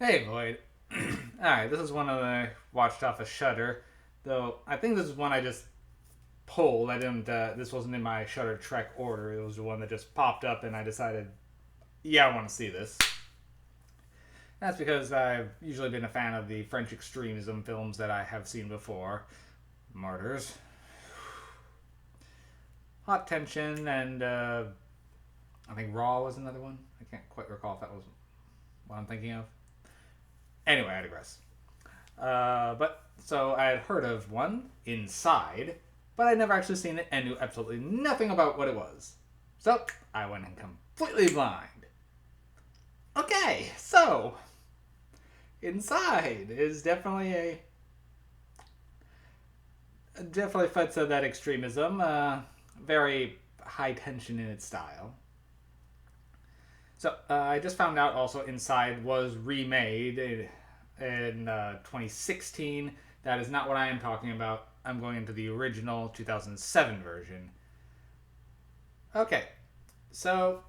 Hey, Lloyd. Alright, this is one of the watched off of Shutter, though I think this is one I just pulled. I didn't. This wasn't in my Shutter Trek order. It was the one that just popped up, and I decided, yeah, I want to see this. That's because I've usually been a fan of the French extremism films that I have seen before. Martyrs, Hot Tension, and I think Raw was another one. I can't quite recall if that was what I'm thinking of. Anyway, I digress. But so I had heard of one, Inside, but I'd never actually seen it and knew absolutely nothing about what it was. So I went in completely blind. Okay, so Inside is definitely fits that extremism. Very high tension in its style. So I just found out also Inside was remade in 2016. That is not what I am talking about. I'm going into the original 2007 version. Okay, so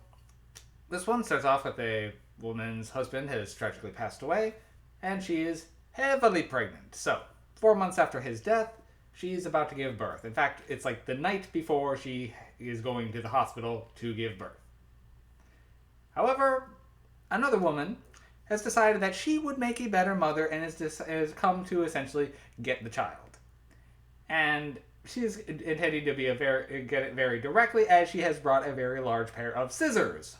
this one starts off with a woman's husband has tragically passed away, and she is heavily pregnant. So, 4 months after his death, she's about to give birth. In fact, it's like the night before she is going to the hospital to give birth. However, another woman has decided that she would make a better mother and has come to essentially get the child. And she's intending to get it very directly as she has brought a very large pair of scissors.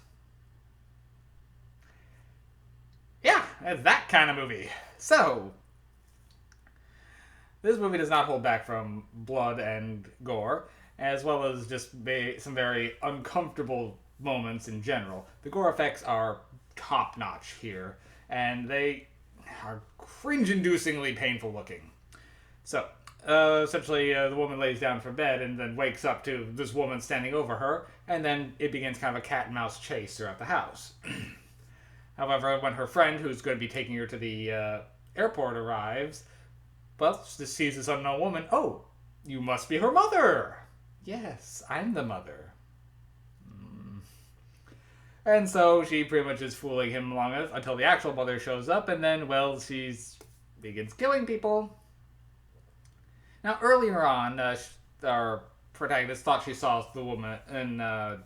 Yeah, it's that kind of movie. So, this movie does not hold back from blood and gore, as well as just some very uncomfortable moments in general. The gore effects are top notch here, and they are cringe inducingly painful looking. So, essentially, the woman lays down for bed and then wakes up to this woman standing over her, and then it begins kind of a cat and mouse chase throughout the house. However, when her friend, who's going to be taking her to the airport, arrives, well, she sees this unknown woman. Oh, you must be her mother. Yes, I'm the mother. And so she pretty much is fooling him long enough until the actual mother shows up, and then, well, she begins killing people. Now, earlier on, our protagonist thought she saw the woman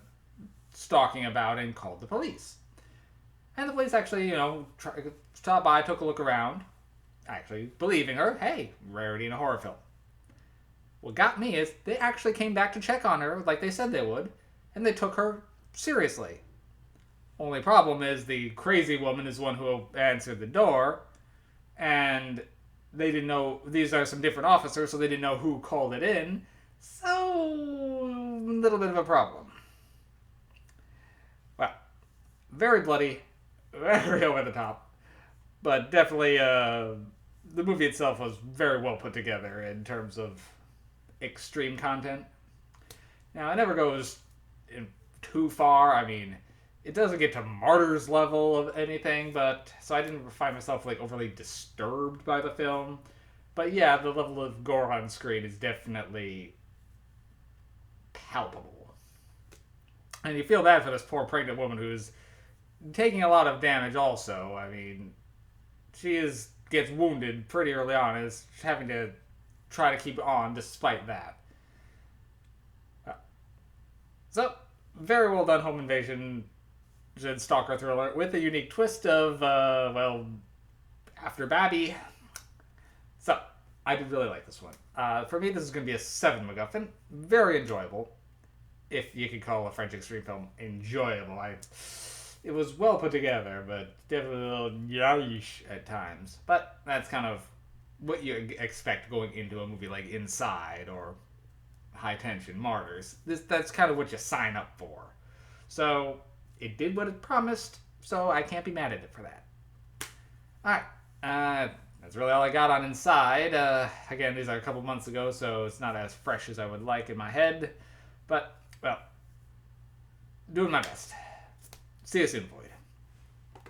stalking about and called the police. And the police actually, stopped by, took a look around, actually believing her. Hey, rarity in a horror film. What got me is they actually came back to check on her like they said they would, and they took her seriously. Only problem is the crazy woman is one who answered the door, and they didn't know these are some different officers, so they didn't know who called it in. So, a little bit of a problem. Well, very bloody, very over the top, but definitely the movie itself was very well put together in terms of extreme content. Now, it never goes too far. I mean, it doesn't get to Martyrs level of anything, but so I didn't find myself like overly disturbed by the film. But yeah, the level of gore on screen is definitely palpable, and you feel bad for this poor pregnant woman who's taking a lot of damage. Also, I mean, gets wounded pretty early on, and is having to try to keep on despite that. So, very well done home invasion stalker thriller with a unique twist of, after Babby. So, I did really like this one. For me, this is going to be a 7 MacGuffin. Very enjoyable. If you could call a French extreme film enjoyable. It was well put together, but definitely a little yish at times. But that's kind of what you expect going into a movie like Inside or High Tension, Martyrs. That's kind of what you sign up for. So, it did what it promised, so I can't be mad at it for that. Alright, that's really all I got on Inside. Again, these are a couple months ago, so it's not as fresh as I would like in my head. But, well, doing my best. See you soon, boys.